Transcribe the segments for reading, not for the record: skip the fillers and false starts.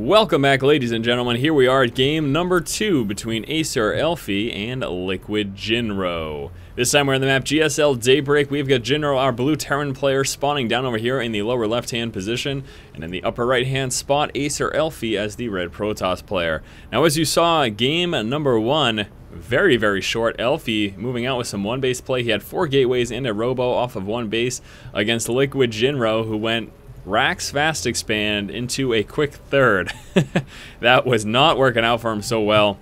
Welcome back, ladies and gentlemen. Here we are at game number 2 between Elfie and Liquid Jinro. This time we're on the map GSL Daybreak. We've got Jinro, our blue Terran player, spawning down over here in the lower left-hand position, and in the upper right-hand spot, Elfie as the red Protoss player. Now, as you saw, game number 1, very, very short. Elfie moving out with some one-base play. He had 4 gateways and a robo off of one base against Liquid Jinro, who went Rax fast expand into a quick third. That was not working out for him so well.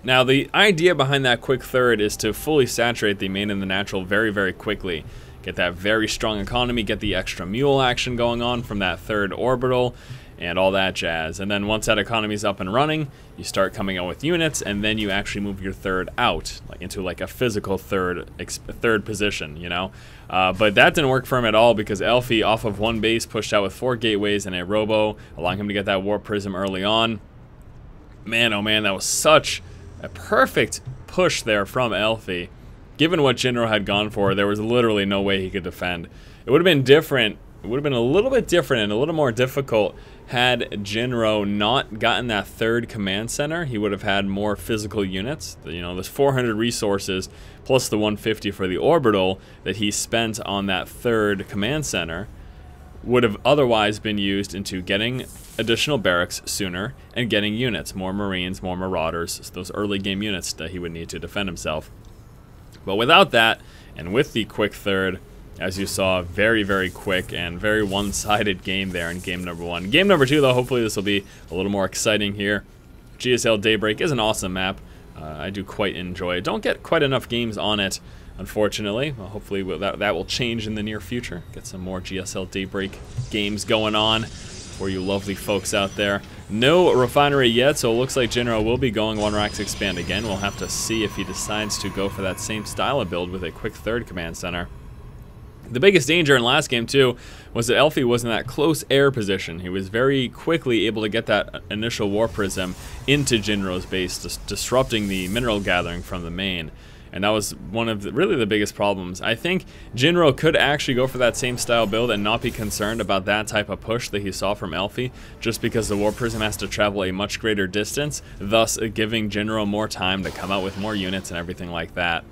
Now, the idea behind that quick third is to fully saturate the main and the natural very, very quickly. Get that very strong economy, get the extra mule action going on from that third orbital, and all that jazz. And then once that economy's up and running, you start coming out with units, and then you actually move your third out into like a physical third position, you know. But that didn't work for him at all because Elfie, off of one base, pushed out with 4 gateways and a robo, allowing him to get that warp prism early on. Man, oh man, that was such a perfect push there from Elfie. Given what Jinro had gone for, there was literally no way he could defend. It would have been different. It would have been a little bit different and a little more difficult had Jinro not gotten that third command center. He would have had more physical units. You know, there's 400 resources plus the 150 for the orbital that he spent on that third command center would have otherwise been used into getting additional barracks sooner and getting units, more Marines, more Marauders, those early game units that he would need to defend himself. But without that, and with the quick third, as you saw, very, very quick and very one-sided game there in game number 1. Game number 2, though, hopefully this will be a little more exciting here. GSL Daybreak is an awesome map. I do quite enjoy it. Don't get quite enough games on it, unfortunately. Well, hopefully that will change in the near future. Get some more GSL Daybreak games going on for you lovely folks out there. No refinery yet, so it looks like Jinro will be going one Rax expand again. We'll have to see if he decides to go for that same style of build with a quick third command center. The biggest danger in last game, too, was that Elfie was in that close air position. He was very quickly able to get that initial warp prism into Jinro's base, disrupting the mineral gathering from the main. And that was one of really the biggest problems. I think Jinro could actually go for that same style build and not be concerned about that type of push that he saw from Elfie, just because the warp prism has to travel a much greater distance, thus giving Jinro more time to come out with more units and everything like that.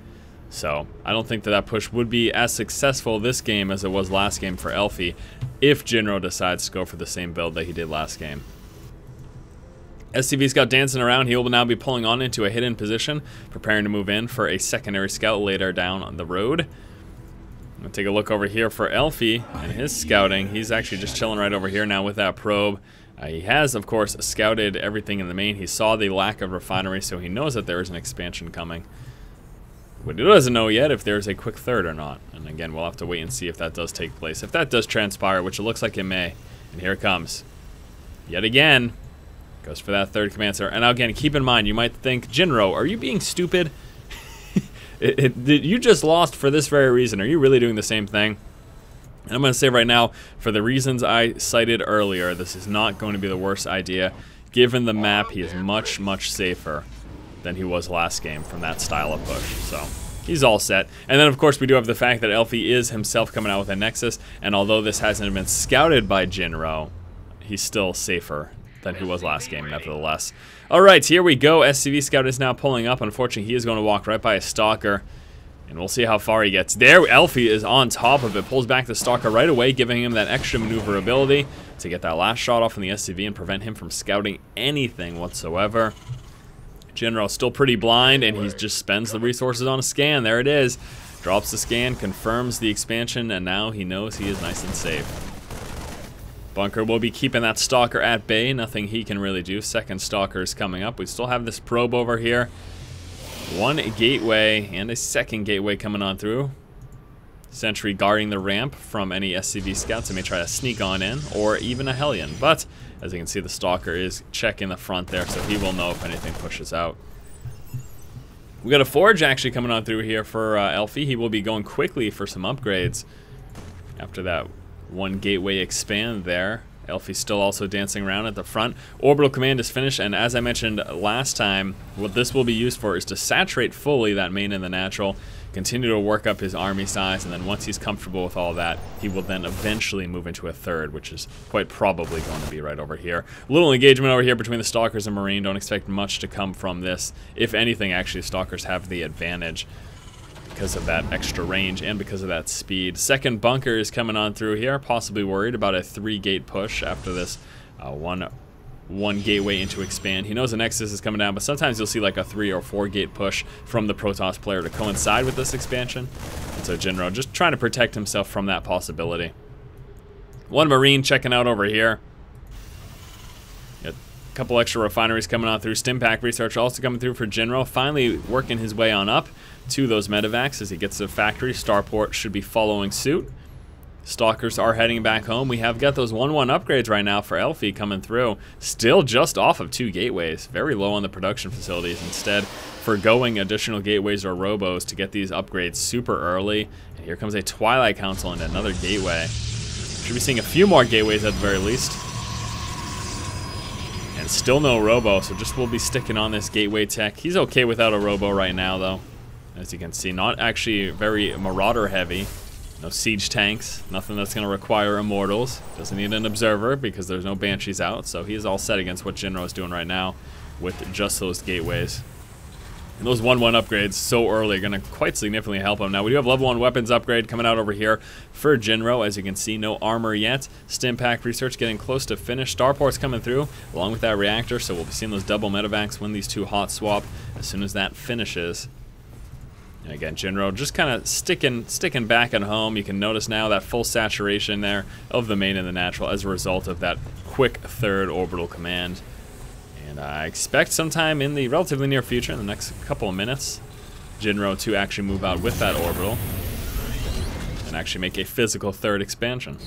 So, I don't think that push would be as successful this game as it was last game for Elfie if Jinro decides to go for the same build that he did last game. SCV Scout dancing around. He will now be pulling on into a hidden position, preparing to move in for a secondary scout later down on the road. I'm going to take a look over here for Elfie and his scouting. He's actually just chilling right over here now with that probe. He has, of course, scouted everything in the main. He saw the lack of refinery, so he knows that there is an expansion coming. But he doesn't know yet if there's a quick third or not. And again, we'll have to wait and see if that does take place. If that does transpire, which it looks like it may. And here it comes. Yet again. Goes for that third command center. And again, keep in mind, you might think, Jinro, are you being stupid? You just lost for this very reason. Are you really doing the same thing? And I'm going to say right now, for the reasons I cited earlier, this is not going to be the worst idea. Given the map, he is much, much safer than he was last game from that style of push. So he's all set. And then, of course, we do have the fact that Elfie is himself coming out with a Nexus. And although this hasn't been scouted by Jinro, he's still safer than he was last game, nevertheless. All right, here we go. SCV Scout is now pulling up. Unfortunately, he is going to walk right by a Stalker. And we'll see how far he gets. There, Elfie is on top of it. Pulls back the Stalker right away, giving him that extra maneuverability to get that last shot off from the SCV and prevent him from scouting anything whatsoever. Jinro still pretty blind, and he just spends the resources on a scan. There it is. Drops the scan, confirms the expansion, and now he knows he is nice and safe. Bunker will be keeping that Stalker at bay. Nothing he can really do. Second Stalker is coming up. We still have this probe over here. One gateway and a second gateway coming on through. Sentry guarding the ramp from any SCV scouts that may try to sneak on in, or even a Hellion. But as you can see, the Stalker is checking the front there, so he will know if anything pushes out. We got a Forge actually coming on through here for Elfie. He will be going quickly for some upgrades after that one gateway expand there. Elfie's still also dancing around at the front. Orbital command is finished, and as I mentioned last time, what this will be used for is to saturate fully that main and the natural, continue to work up his army size, and then once he's comfortable with all that, he will then eventually move into a third, which is quite probably going to be right over here. Little engagement over here between the Stalkers and Marine. Don't expect much to come from this. If anything, actually, Stalkers have the advantage because of that extra range and because of that speed. Second bunker is coming on through here, possibly worried about a 3-gate push after this one gateway into expand. He knows the Nexus is coming down, but sometimes you'll see like a 3 or 4 gate push from the Protoss player to coincide with this expansion. And so Jinro just trying to protect himself from that possibility. One Marine checking out over here. Got a couple extra refineries coming on through. Stimpack research also coming through for Jinro. Finally working his way on up to those medevacs as he gets to the factory. Starport should be following suit. Stalkers are heading back home. We have got those 1-1 upgrades right now for Elfie coming through. Still just off of 2 gateways. Very low on the production facilities. Instead, forgoing additional gateways or robos to get these upgrades super early. And here comes a Twilight Council and another gateway. Should be seeing a few more gateways at the very least. And still no robo, so just we'll be sticking on this gateway tech. He's okay without a robo right now, though. As you can see, not actually very Marauder heavy. No siege tanks, nothing that's going to require immortals. Doesn't need an observer because there's no banshees out, so he is all set against what Jinro is doing right now with just those gateways. And those 1-1 upgrades so early are going to quite significantly help him. Now we do have level 1 weapons upgrade coming out over here for Jinro. As you can see, no armor yet. Stimpack research getting close to finish. Starport's coming through along with that reactor, so we'll be seeing those double medevacs when these two hot swap as soon as that finishes. And again, Jinro just kind of sticking back at home. You can notice now that full saturation there of the main and the natural as a result of that quick 3rd orbital command. And I expect sometime in the relatively near future, in the next couple of minutes, Jinro to actually move out with that orbital and actually make a physical 3rd expansion.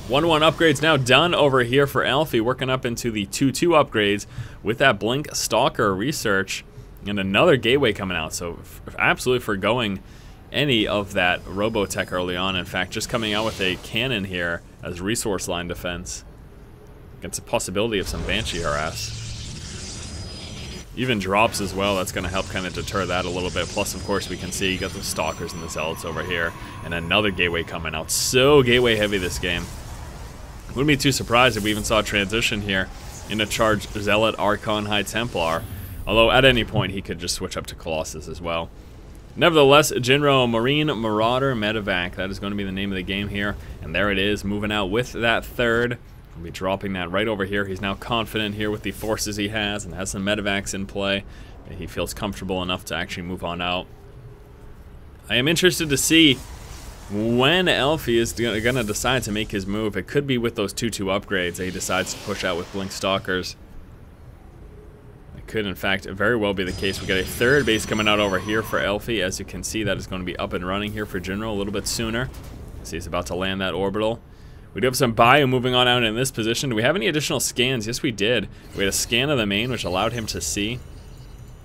1-1 upgrades now done over here for Elfie, working up into the 2-2 upgrades with that Blink Stalker research. And another gateway coming out, so absolutely forgoing any of that Robotech early on. In fact, just coming out with a cannon here as resource line defense against the possibility of some Banshee harass. Even drops as well, that's going to help kind of deter that a little bit. Plus, of course, we can see you got the Stalkers and the Zealots over here. And another gateway coming out. So gateway heavy this game. Wouldn't be too surprised if we even saw a transition here into charge Zealot, Archon, High Templar. Although at any point he could just switch up to Colossus as well. Nevertheless, Jinro Marine Marauder Medevac, that is going to be the name of the game here. And there it is, moving out with that 3rd. We'll be dropping that right over here. He's now confident here with the forces he has and has some medevacs in play. He feels comfortable enough to actually move on out. I am interested to see when Elfie is going to decide to make his move. It could be with those 2-2 upgrades that he decides to push out with Blink Stalkers. Could in fact very well be the case. We got a 3rd base coming out over here for Elfie. As you can see, that is going to be up and running here for Jinro a little bit sooner. See, he's about to land that orbital. We do have some bio moving on out in this position. Do we have any additional scans? Yes, we did. We had a scan of the main, which allowed him to see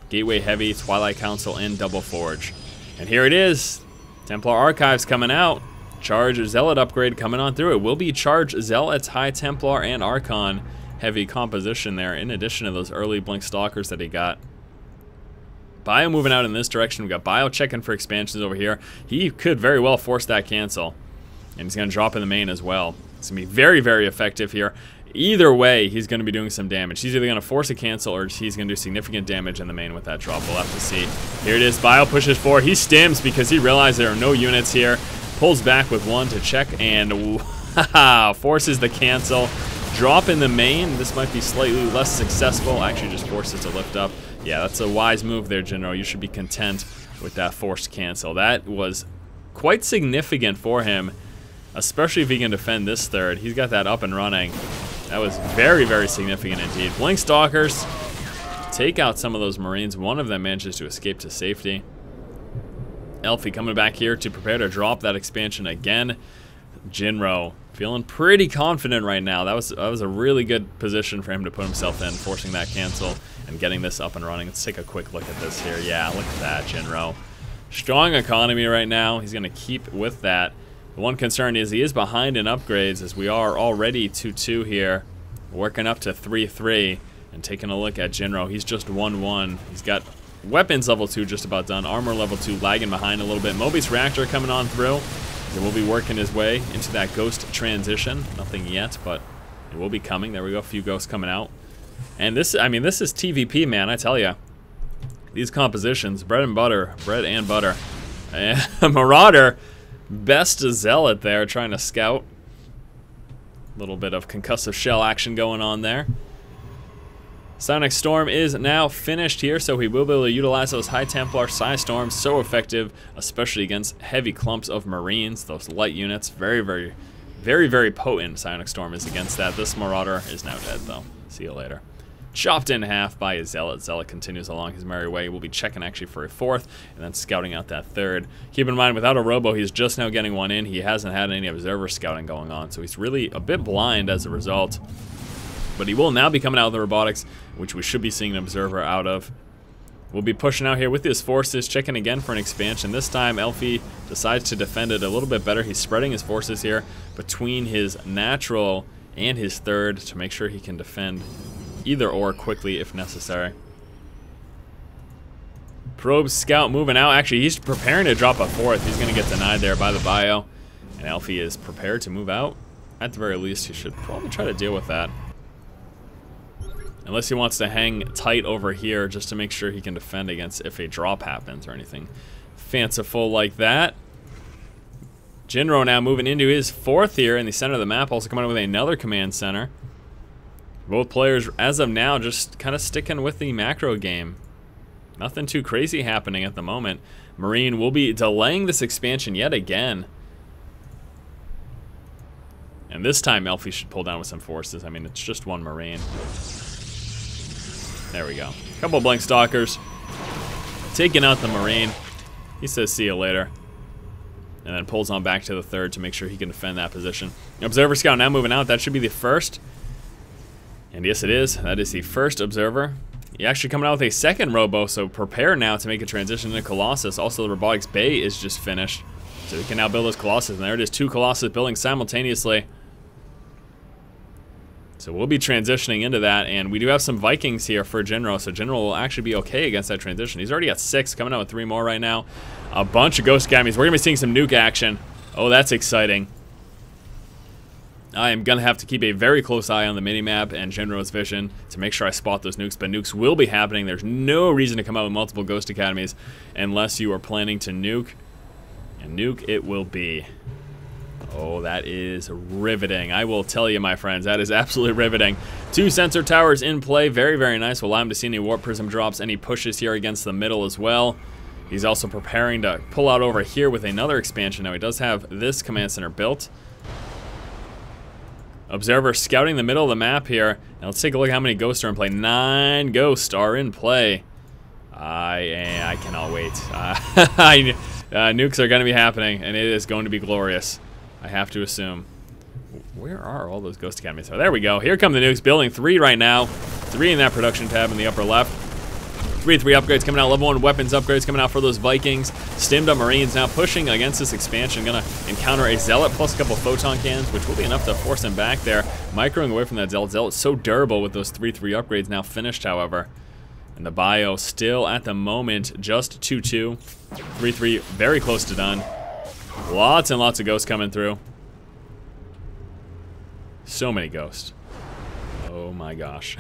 Gateway Heavy, Twilight Council, and Double Forge. And here it is. Templar Archives coming out. Charge Zealot upgrade coming on through. It will be Charge Zealots, High Templar, and Archon heavy composition there, in addition to those early Blink Stalkers that he got. Bio moving out in this direction. We got Bio checking for expansions over here. He could very well force that cancel. And he's going to drop in the main as well. It's going to be very, very effective here. Either way, he's going to be doing some damage. He's either going to force a cancel or he's going to do significant damage in the main with that drop. We'll have to see. Here it is. Bio pushes forward. He stims because he realized there are no units here. Pulls back with 1 to check and forces the cancel. Drop in the main. This might be slightly less successful. Actually just forces to lift up. Yeah, that's a wise move there, Jinro. You should be content with that forced cancel. That was quite significant for him, especially if he can defend this 3rd. He's got that up and running. That was very, very significant indeed. Blink Stalkers take out some of those Marines. One of them manages to escape to safety. Elfie coming back here to prepare to drop that expansion again. Jinro feeling pretty confident right now. That was a really good position for him to put himself in, forcing that cancel and getting this up and running. Let's take a quick look at this here. Yeah, look at that, Jinro. Strong economy right now. He's going to keep with that. The one concern is he is behind in upgrades, as we are already 2-2 here, working up to 3-3. And taking a look at Jinro, he's just 1-1. He's got Weapons level 2 just about done. Armor level 2 lagging behind a little bit. Moby's reactor coming on through. He will be working his way into that ghost transition. Nothing yet, but it will be coming. There we go, a few ghosts coming out. And this, I mean, this is TVP, man, I tell ya. These compositions, bread and butter. And Marauder, best zealot there, trying to scout. A little bit of concussive shell action going on there. Sonic Storm is now finished here, so he will be able to utilize those High Templar Psi Storms. So effective, especially against heavy clumps of Marines, those light units. Very, very potent Sonic Storm is against that. This Marauder is now dead, though. See you later. Chopped in half by a Zealot. Zealot continues along his merry way. We'll be checking actually for a 4th, and then scouting out that 3rd. Keep in mind, without a Robo, he's just now getting one in. He hasn't had any observer scouting going on, so he's really a bit blind as a result. But he will now be coming out of the robotics, which we should be seeing an observer out of. We'll be pushing out here with his forces, checking again for an expansion. This time, Elfie decides to defend it a little bit better. He's spreading his forces here between his natural and his 3rd to make sure he can defend either or quickly if necessary. Probe Scout moving out. Actually, he's preparing to drop a 4th. He's going to get denied there by the bio. And Elfie is prepared to move out. At the very least, he should probably try to deal with that. Unless he wants to hang tight over here just to make sure he can defend against if a drop happens or anything fanciful like that. Jinro now moving into his 4th here in the center of the map, also coming out with another command center. Both players, as of now, just kind of sticking with the macro game. Nothing too crazy happening at the moment. Marine will be delaying this expansion yet again. And this time, Elfie should pull down with some forces. I mean, it's just one Marine. There we go. A couple of Blink Stalkers. Taking out the Marine. He says, see you later. And then pulls on back to the 3rd to make sure he can defend that position. Observer Scout now moving out. That should be the 1st. And yes, it is. That is the 1st Observer. He actually coming out with a 2nd Robo, so prepare now to make a transition into Colossus. Also, the Robotics Bay is just finished. So he can now build those Colossus. And there it is, 2 Colossus building simultaneously. So we'll be transitioning into that, and we do have some Vikings here for Jinro, so Jinro will actually be okay against that transition. He's already at 6, coming out with 3 more right now. A bunch of Ghost Academies. We're going to be seeing some Nuke action. Oh, that's exciting. I am going to have to keep a very close eye on the minimap and Jinro's vision to make sure I spot those nukes, but nukes will be happening. There's no reason to come out with multiple Ghost Academies unless you are planning to nuke, and nuke it will be. Oh, that is riveting. I will tell you, my friends, that is absolutely riveting. 2 sensor towers in play. Very, very nice. Will allow him to see any warp prism drops, any pushes here against the middle as well. He's also preparing to pull out over here with another expansion. Now, he does have this command center built. Observer scouting the middle of the map here. Now, let's take a look at how many ghosts are in play. 9 ghosts are in play. I cannot wait. Nukes are going to be happening, and it is going to be glorious. I have to assume. Where are all those Ghost Academies? Oh, there we go. Here come the nukes. Building 3 right now. 3 in that production tab in the upper left. 3 upgrades coming out. Level 1 weapons upgrades coming out for those Vikings. Stimmed up Marines now pushing against this expansion. Gonna encounter a Zealot plus a couple photon cannons, which will be enough to force him back there. Microing away from that Zealot. Zealot's so durable with those 3 upgrades now finished, however. And the bio still at the moment just 2-2. 3 very close to done. Lots and lots of ghosts coming through. So many ghosts. Oh my gosh.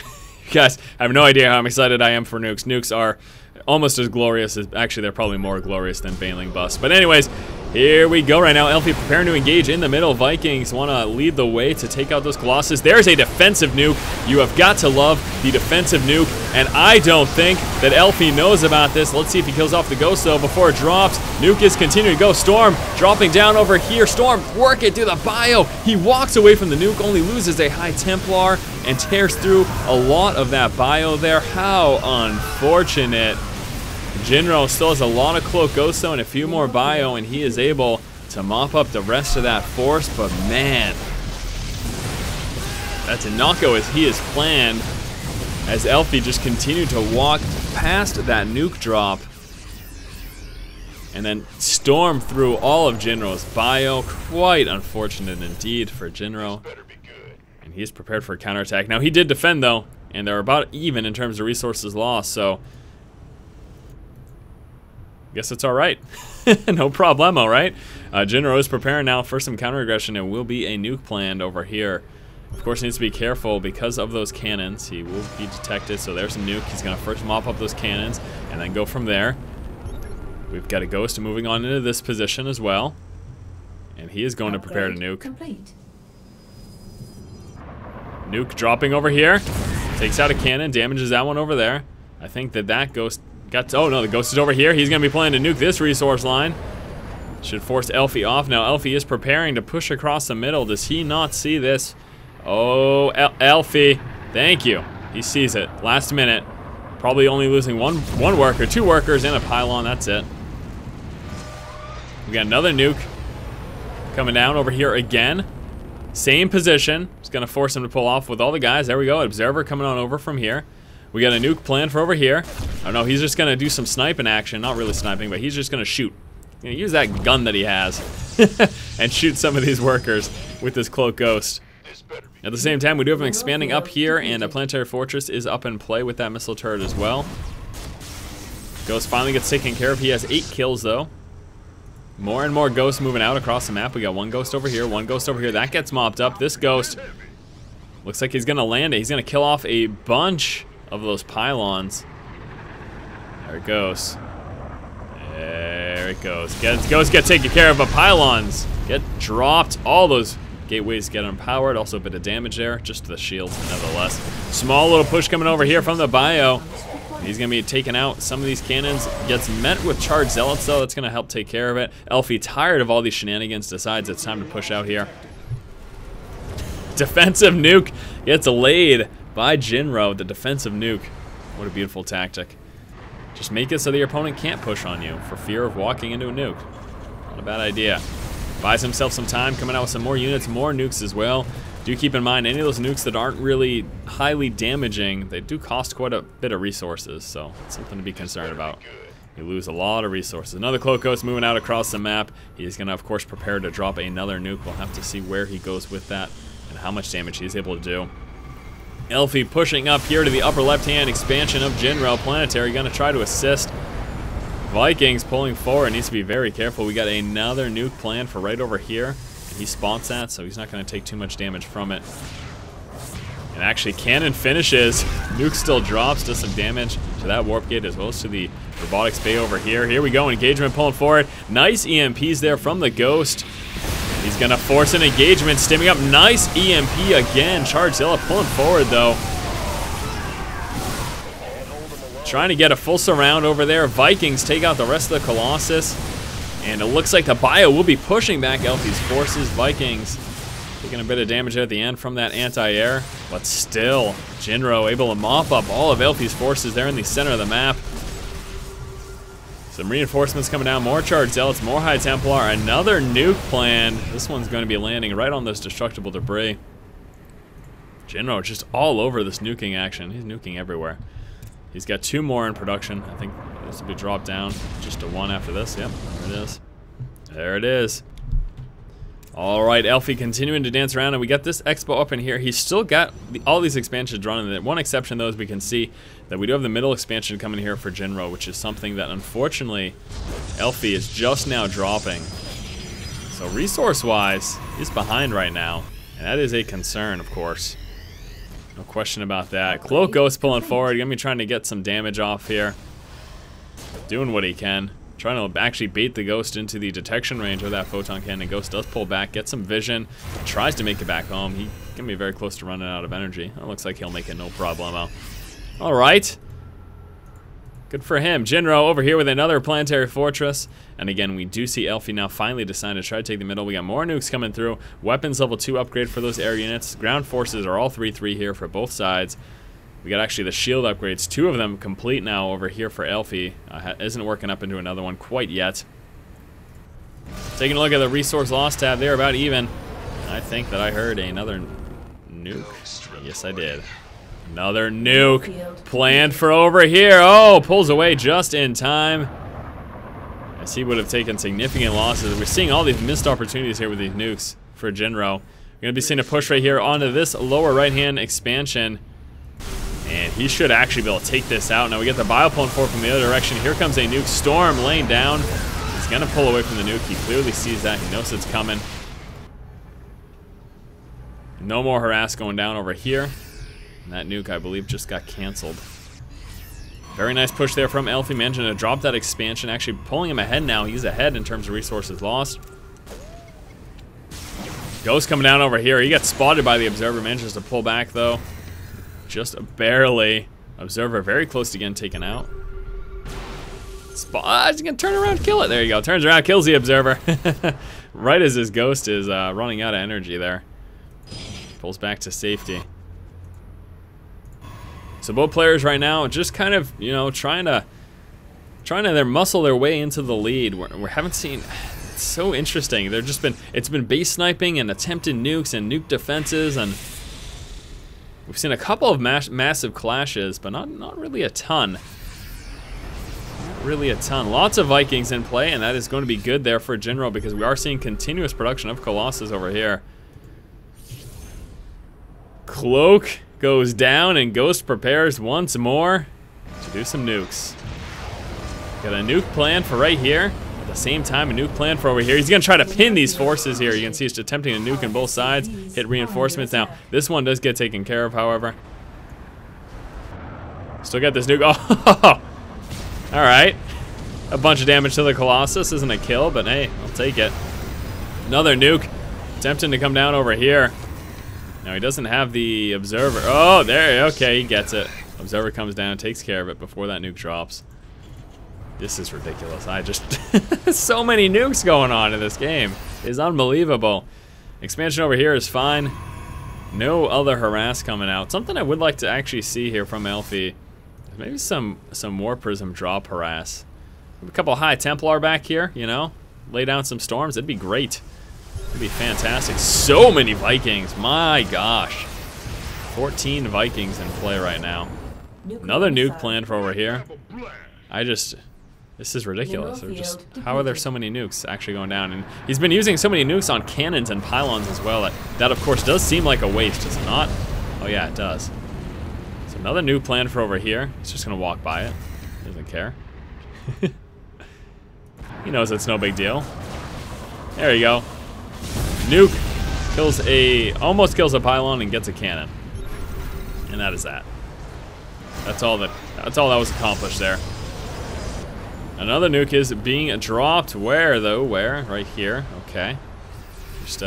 You guys have no idea how excited I am for nukes. Nukes are almost as glorious as, actually they're probably more glorious than Baneling Bust. But anyways, here we go right now. Elfie preparing to engage in the middle. Vikings want to lead the way to take out those Colossus. There's a defensive nuke. You have got to love the defensive nuke. And I don't think that Elfie knows about this. Let's see if he kills off the ghost though before it drops. Nuke is continuing to go. Storm dropping down over here. Storm work it through the bio. He walks away from the nuke, only loses a High Templar and tears through a lot of that bio there. How unfortunate. Jinro still has a lot of Cloak Ghost though and a few more bio, and he is able to mop up the rest of that force, but man, that's a knocko as he is planned, as Elfie just continued to walk past that nuke drop and then storm through all of Jinro's bio. Quite unfortunate indeed for Jinro, and he's prepared for a counterattack. Now he did defend though, and they're about even in terms of resources lost, so Guess it's alright. No problemo, right? Jinro is preparing now for some counter aggression. There will be a nuke planned over here. Of course, he needs to be careful because of those cannons. He will be detected, so there's a nuke. He's going to first mop up those cannons and then go from there. We've got a Ghost moving on into this position as well. And he is going to prepare to nuke. Complete. Nuke dropping over here. Takes out a cannon, damages that one over there. I think that Ghost got to, oh no, the Ghost is over here. He's going to be planning to nuke this resource line. Should force Elfie off. Now Elfie is preparing to push across the middle. Does he not see this? Oh, Elfie. Thank you. He sees it. Last minute. Probably only losing one worker, 2 workers, and a pylon. That's it. We got another nuke coming down over here again. Same position. It's going to force him to pull off with all the guys. There we go. Observer coming on over from here. We got a nuke planned for over here. Oh no, he's just going to do some sniping action. Not really sniping, but he's just going to shoot. He's going to use that gun that he has and shoot some of these workers with this cloak Ghost. At the same time, we do have him expanding up here, and a planetary fortress is up in play with that missile turret as well. Ghost finally gets taken care of. He has 8 kills though. More and more Ghosts moving out across the map. We got 1 Ghost over here, 1 Ghost over here. That gets mopped up. This Ghost looks like he's gonna land it. He's gonna kill off a bunch of those pylons. There it goes. There it goes. Ghosts get taken care of, but pylons get dropped. All those gateways get unpowered. Also a bit of damage there, just to the shields nevertheless. Small little push coming over here from the bio. He's going to be taking out some of these cannons. Gets met with charged zealots though. That's going to help take care of it. Elfie, tired of all these shenanigans, decides it's time to push out here. Defensive nuke gets laid by Jinro. The defensive nuke. What a beautiful tactic. Just make it so that your opponent can't push on you for fear of walking into a nuke. Not a bad idea. Buys himself some time, coming out with some more units, more nukes as well. Do keep in mind, any of those nukes that aren't really highly damaging, they do cost quite a bit of resources, so it's something to be concerned about. You lose a lot of resources. Another Cloak Ghost moving out across the map. He's going to, of course, prepare to drop another nuke. We'll have to see where he goes with that and how much damage he's able to do. Elfie pushing up here to the upper left-hand expansion of Jinro. Planetary going to try to assist. Vikings pulling forward. Needs to be very careful. We got another nuke planned for right over here. He spawns that, so he's not going to take too much damage from it. And actually, cannon finishes. Nuke still drops, does some damage to that warp gate as well as to the robotics bay over here. Here we go, engagement pulling forward. Nice EMPs there from the Ghost. He's going to force an engagement, stimming up. Nice EMP again. Charge Zilla pulling forward, though. Trying to get a full surround over there. Vikings take out the rest of the Colossus. And it looks like the bio will be pushing back Elfie's forces. Vikings taking a bit of damage at the end from that anti-air. But still, Jinro able to mop up all of Elfie's forces there in the center of the map. Some reinforcements coming down. More Charged Zealots, more High Templar. Another nuke planned. This one's going to be landing right on this destructible debris. Jinro just all over this nuking action. He's nuking everywhere. He's got 2 more in production. I think this will be dropped down just to 1 after this. Yep, there it is. There it is. All right, Elfie continuing to dance around, and we got this expo up in here. He's still got all these expansions running. One exception, though, is we can see that we do have the middle expansion coming here for Jinro, which is something that, unfortunately, Elfie is just now dropping. So resource-wise, he's behind right now, and that is a concern, of course. No question about that. Cloak Ghost pulling forward. Gonna be trying to get some damage off here. Doing what he can. Trying to actually bait the Ghost into the detection range of that photon cannon. Ghost does pull back, get some vision, tries to make it back home. He's gonna be very close to running out of energy. It looks like he'll make it no problemo. All right. Good for him. Jinro over here with another planetary fortress. And again, we do see Elfie now finally deciding to try to take the middle. We got more nukes coming through. Weapons level 2 upgrade for those air units. Ground forces are all 3-3 here for both sides. We got actually the shield upgrades. 2 of them complete now over here for Elfie. Isn't working up into another one quite yet. Taking a look at the resource loss tab, they're about even. I think that I heard another nuke. Yes, I did. Another nuke planned for over here. Oh, pulls away just in time. As he would have taken significant losses. We're seeing all these missed opportunities here with these nukes for Jinro. We're going to be seeing a push right here onto this lower right-hand expansion. And he should actually be able to take this out. Now we get the bio pulling forward from the other direction. Here comes a nuke. Storm laying down. He's going to pull away from the nuke. He clearly sees that. He knows it's coming. No more harass going down over here. And that nuke, I believe, just got canceled. Very nice push there from Elfie, managing to drop that expansion. Actually pulling him ahead now. He's ahead in terms of resources lost. Ghost coming down over here. He got spotted by the Observer. Manages to pull back, though. Just barely. Observer very close to getting taken out. He's going to turn around and kill it. There you go. Turns around, kills the Observer. Right as his Ghost is running out of energy there. Pulls back to safety. So both players right now just kind of, you know, trying to muscle their way into the lead. We haven't seen. It's so interesting. It's been base sniping and attempted nukes and nuke defenses, and we've seen a couple of massive clashes, but not really a ton. Not really a ton. Lots of Vikings in play, and that is going to be good there for Jinro because we are seeing continuous production of Colossus over here. Cloak goes down, and Ghost prepares once more to do some nukes. Got a nuke plan for right here. At the same time, a nuke plan for over here. He's going to try to pin these forces here. You can see he's attempting a nuke on both sides. Hit reinforcements. Now, this one does get taken care of, however. Still got this nuke. Oh! Alright. A bunch of damage to the Colossus. Isn't a kill, but hey, I'll take it. Another nuke. Attempting to come down over here. Now, he doesn't have the Observer. Oh, there. Okay, he gets it. Observer comes down, takes care of it before that nuke drops. This is ridiculous. So many nukes going on in this game. It's unbelievable. Expansion over here is fine. No other harass coming out. Something I would like to actually see here from Elfie. Maybe some War Prism drop harass. A couple High Templar back here, you know. Lay down some storms. It'd be great. It'd be fantastic. So many Vikings. My gosh. 14 Vikings in play right now. Another nuke planned for over here. This is ridiculous. How are there so many nukes actually going down? And he's been using so many nukes on cannons and pylons as well. That of course does seem like a waste, does it not? Oh yeah, it does. So another nuke planned for over here. He's just gonna walk by it. Doesn't care. He knows it's no big deal. There you go. Nuke almost kills a pylon and gets a cannon. And that is that. That's all that was accomplished there. Another nuke is being dropped. Where though? Where? Right here. Okay. Just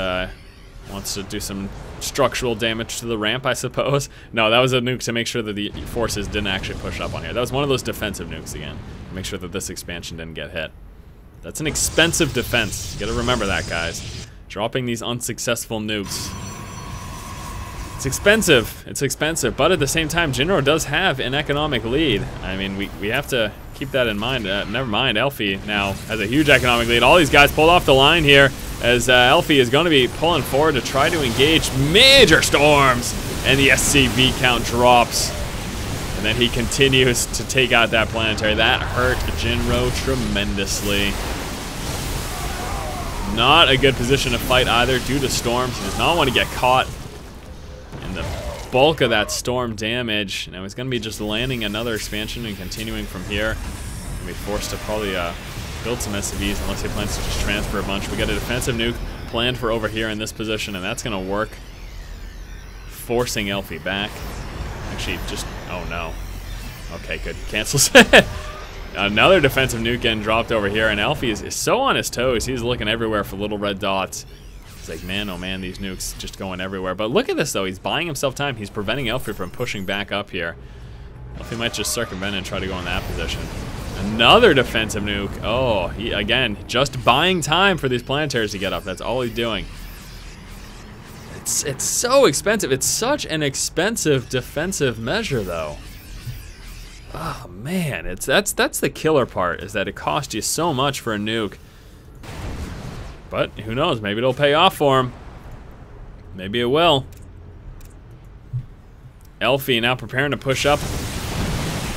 wants to do some structural damage to the ramp, I suppose. No, that was a nuke to make sure that the forces didn't actually push up on here. That was one of those defensive nukes again. To make sure that this expansion didn't get hit. That's an expensive defense. You gotta remember that, guys. Dropping these unsuccessful nukes. It's expensive, but at the same time, Jinro does have an economic lead. I mean, we have to keep that in mind. Never mind, Elfie now has a huge economic lead. All these guys pulled off the line here as Elfie is going to be pulling forward to try to engage major storms, and the SCV count drops. And then he continues to take out that planetary. That hurt Jinro tremendously. Not a good position to fight either due to storms. He does not want to get caught in the bulk of that storm damage. Now he's going to be just landing another expansion and continuing from here. He'll be forced to probably build some SCVs unless he plans to just transfer a bunch. We got a defensive nuke planned for over here in this position, and that's going to work. Forcing Elfie back. Actually, just, oh no. Okay, good. Cancels it. Another defensive nuke getting dropped over here, and Elfie is so on his toes. He's looking everywhere for little red dots. He's like, man, oh man, these nukes just going everywhere. But look at this, though. He's buying himself time. He's preventing Elfie from pushing back up here. Elfie might just circumvent and try to go in that position. Another defensive nuke. Oh, he, again, just buying time for these planetaries to get up. That's all he's doing. It's so expensive. It's such an expensive defensive measure, though. Oh man, that's the killer part, is that it costs you so much for a nuke. But who knows? Maybe it'll pay off for him. Maybe it will. Elfie now preparing to push up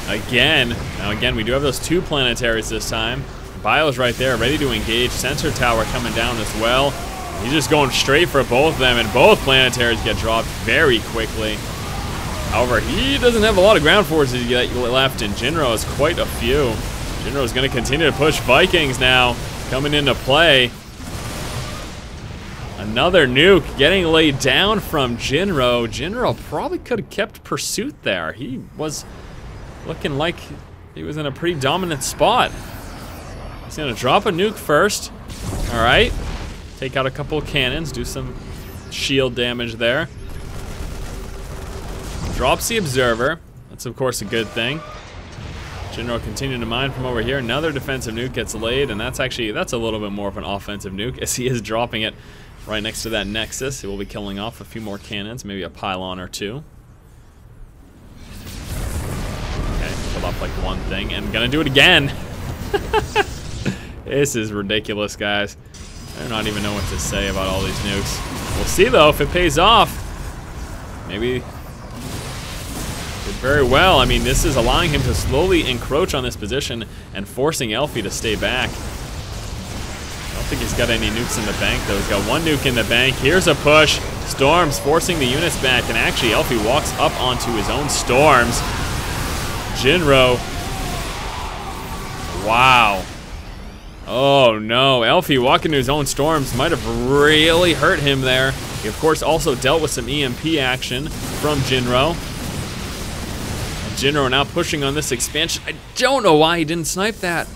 again. Now again, we do have those two planetaries this time. Bio's right there, ready to engage. Sensor tower coming down as well. He's just going straight for both of them, and both planetaries get dropped very quickly. However, he doesn't have a lot of ground forces yet left, and Jinro has quite a few. Jinro is going to continue to push Vikings now, coming into play. Another nuke getting laid down from Jinro. Jinro probably could have kept pursuit there. He was looking like he was in a pretty dominant spot. He's going to drop a nuke first. All right. Take out a couple of cannons, do some shield damage there. Drops the observer. That's of course a good thing. Jinro continuing to mine from over here. Another defensive nuke gets laid, and that's a little bit more of an offensive nuke as he is dropping it right next to that nexus. He will be killing off a few more cannons, maybe a pylon or two. Okay, killed off like one thing, and gonna do it again. This is ridiculous, guys. I do not even know what to say about all these nukes. We'll see though if it pays off. Maybe did very well. I mean, this is allowing him to slowly encroach on this position and forcing Elfie to stay back. I don't think he's got any nukes in the bank though. He's got one nuke in the bank. Here's a push. Storms forcing the units back, and actually Elfie walks up onto his own storms. Jinro. Wow. Oh no, Elfie walking to his own storms might have really hurt him there. He of course also dealt with some EMP action from Jinro. And Jinro now pushing on this expansion. I don't know why he didn't snipe that.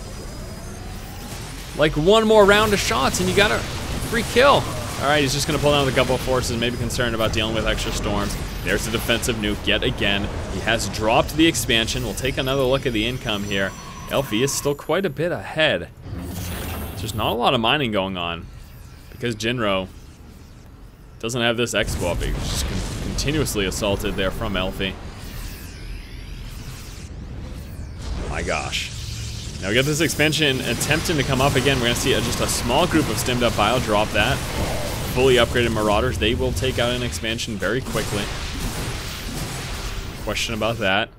Like one more round of shots and you got a free kill. All right, he's just gonna pull down with a couple of forces, maybe concerned about dealing with extra storms. There's the defensive nuke yet again. He has dropped the expansion. We'll take another look at the income here. Elfie is still quite a bit ahead. There's not a lot of mining going on because Jinro doesn't have this expo up. He's just continuously assaulted there from Elfie. My gosh. Now we got this expansion attempting to come up again. We're gonna see just a small group of stemmed up bile drop that. Fully upgraded Marauders. They will take out an expansion very quickly. Question about that.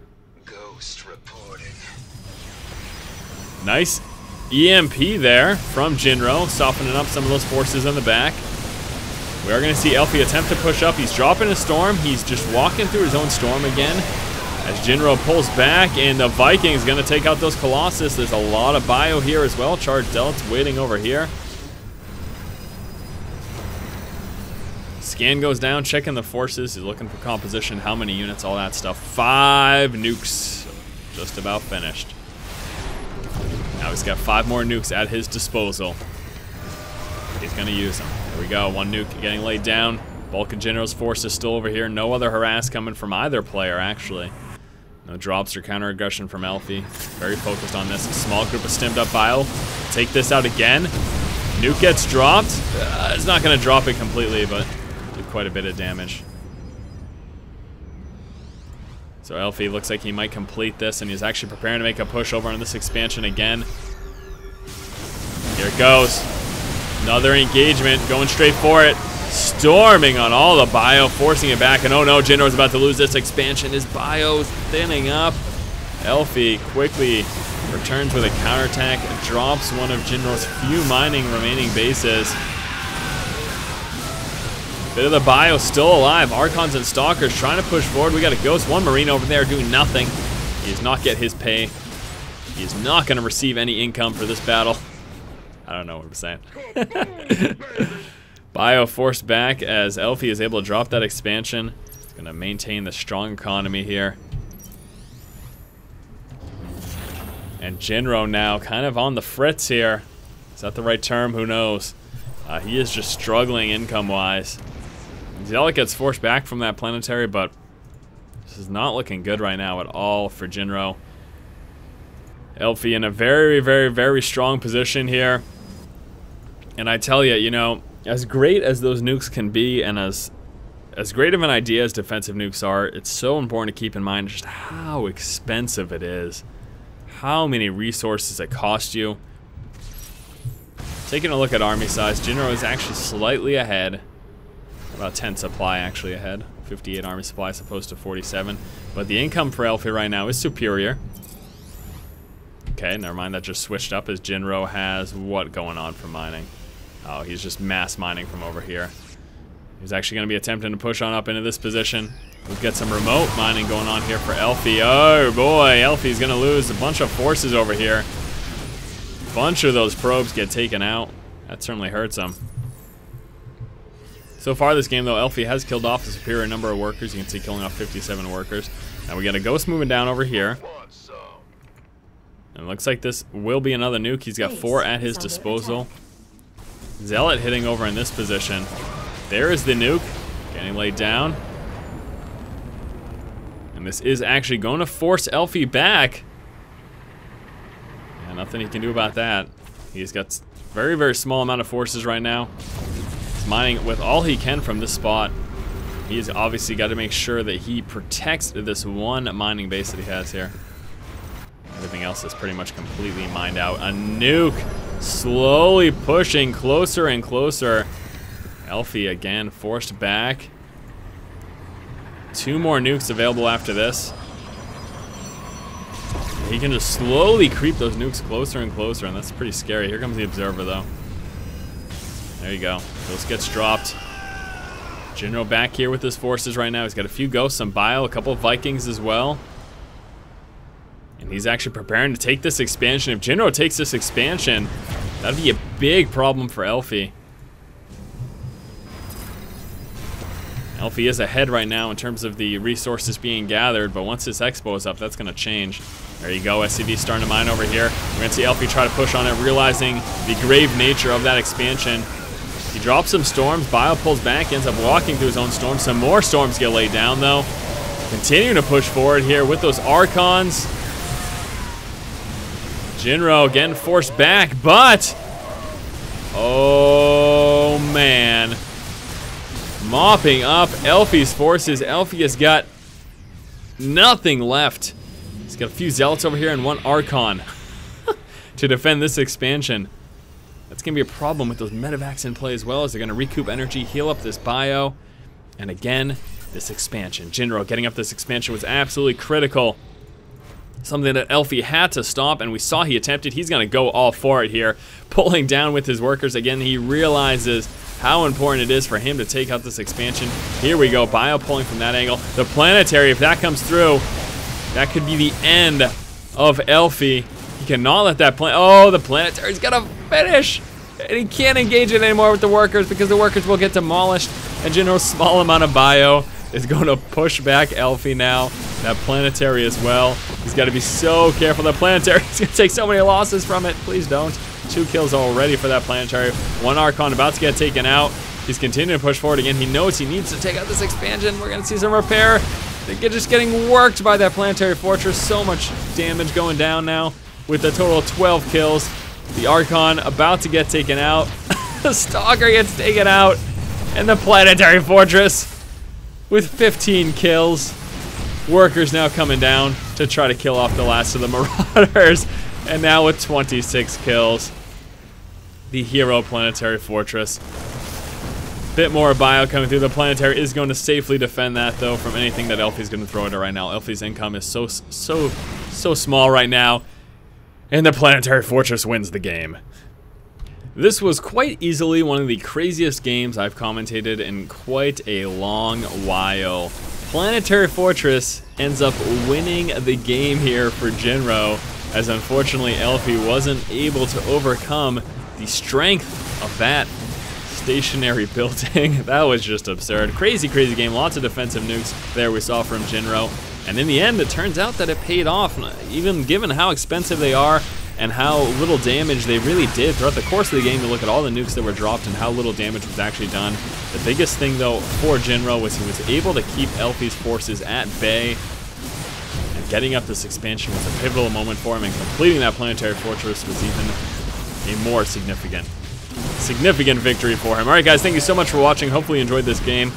Ghost reporting. Nice EMP there from Jinro, softening up some of those forces in the back. We are going to see Elfie attempt to push up. He's dropping a storm. He's just walking through his own storm again. As Jinro pulls back, and the Vikings going to take out those Colossus. There's a lot of bio here as well. Charged Delts waiting over here. Scan goes down, checking the forces. He's looking for composition, how many units, all that stuff. 5 nukes, just about finished. Now he's got 5 more nukes at his disposal. He's gonna use them. There we go, 1 nuke getting laid down. Bulk of Jinro's force is still over here. No other harass coming from either player, actually. No drops or counter aggression from Elfie. Very focused on this. A small group of stemmed up bile. Take this out again. Nuke gets dropped. It's not gonna drop it completely, but did quite a bit of damage. So Elfie looks like he might complete this, and he's actually preparing to make a push over on this expansion again. Here it goes. Another engagement, going straight for it. Storming on all the bio, forcing it back, and oh no, Jinro's about to lose this expansion. His bio's thinning up. Elfie quickly returns with a counterattack, drops one of Jinro's few mining remaining bases. Bit of the bio still alive. Archons and Stalkers trying to push forward. We got a Ghost, 1 Marine over there doing nothing. He does not get his pay. He is not going to receive any income for this battle. I don't know what I'm saying. Bio forced back as Elfie is able to drop that expansion. He's going to maintain the strong economy here. And Jinro now kind of on the fritz here. Is that the right term? Who knows? He is just struggling income-wise. Zealot gets forced back from that planetary, but this is not looking good right now at all for Jinro. Elfie in a very, very, very strong position here. And I tell you, you know, as great as those nukes can be, and as great of an idea as defensive nukes are, it's so important to keep in mind just how expensive it is. How many resources it costs you. Taking a look at army size, Jinro is actually slightly ahead. About 10 supply actually ahead. 58 army supply as opposed to 47. But the income for Elfie right now is superior. Okay, never mind, that just switched up as Jinro has what going on for mining? Oh, he's just mass mining from over here. He's actually going to be attempting to push on up into this position. We've got some remote mining going on here for Elfie. Oh boy, Elfie's gonna lose a bunch of forces over here. A bunch of those probes get taken out. That certainly hurts him. So far this game though, Elfie has killed off a superior number of workers. You can see killing off 57 workers. Now we got a ghost moving down over here. And it looks like this will be another nuke. He's got 4 at his disposal. Zealot hitting over in this position. There is the nuke. Getting laid down. And this is actually going to force Elfie back. Yeah, nothing he can do about that. He's got very, very small amount of forces right now. He's mining with all he can from this spot. He's obviously got to make sure that he protects this one mining base that he has here. Everything else is pretty much completely mined out. A nuke slowly pushing closer and closer. Elfie again forced back. 2 more nukes available after this. He can just slowly creep those nukes closer and closer, and that's pretty scary. Here comes the observer though. There you go. Ghost gets dropped. Jinro back here with his forces right now. He's got a few ghosts, some bio, a couple of Vikings as well. And he's actually preparing to take this expansion. If Jinro takes this expansion, that'd be a big problem for Elfie. Elfie is ahead right now in terms of the resources being gathered, but once this expo is up, that's going to change. There you go, SCV starting to mine over here. We're going to see Elfie try to push on it, realizing the grave nature of that expansion. He drops some storms, Bio pulls back, ends up walking through his own storms. Some more storms get laid down though. Continuing to push forward here with those Archons. Jinro again forced back, but oh man. Mopping up Elfie's forces. Elfie has got nothing left. He's got a few Zealots over here and 1 Archon to defend this expansion. That's going to be a problem with those medevacs in play as well, as they're going to recoup energy, heal up this bio. And again, this expansion. Jinro getting up this expansion was absolutely critical. Something that Elfie had to stop, and we saw he attempted. He's going to go all for it here, pulling down with his workers. Again, he realizes how important it is for him to take out this expansion. Here we go, bio pulling from that angle. The planetary, if that comes through, that could be the end of Elfie. He cannot let that oh, the planetary's gonna finish. And he can't engage it anymore with the workers because the workers will get demolished. And Jinro's small amount of bio is going to push back Elfie now. That planetary as well. He's got to be so careful. That planetary is going to take so many losses from it. Please don't. 2 kills already for that planetary. 1 Archon about to get taken out. He's continuing to push forward again. He knows he needs to take out this expansion. We're going to see some repair. They're just getting worked by that planetary fortress. So much damage going down now with a total of 12 kills. The Archon about to get taken out. The Stalker gets taken out. And the planetary fortress with 15 kills. Workers now coming down to try to kill off the last of the Marauders. And now with 26 kills, the hero planetary fortress. Bit more bio coming through. The planetary is going to safely defend that though from anything that Elfie's going to throw at it right now. Elfie's income is so small right now. And the planetary fortress wins the game. This was quite easily one of the craziest games I've commentated in quite a long while. Planetary Fortress ends up winning the game here for Jinro, as unfortunately Elfie wasn't able to overcome the strength of that stationary building. That was just absurd. Crazy, crazy game. Lots of defensive nukes there we saw from Jinro. And in the end, it turns out that it paid off, even given how expensive they are and how little damage they really did throughout the course of the game. To look at all the nukes that were dropped and how little damage was actually done. The biggest thing though for Jinro was he was able to keep Elfie's forces at bay, and getting up this expansion was a pivotal moment for him, and completing that planetary fortress was even a more significant victory for him. Alright guys, thank you so much for watching. Hopefully you enjoyed this game.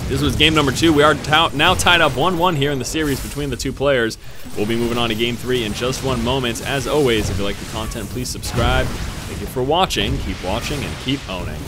This was game number 2. We are now tied up 1-1 here in the series between the 2 players. We'll be moving on to game 3 in just one moment. As always, if you like the content, please subscribe. Thank you for watching. Keep watching and keep owning.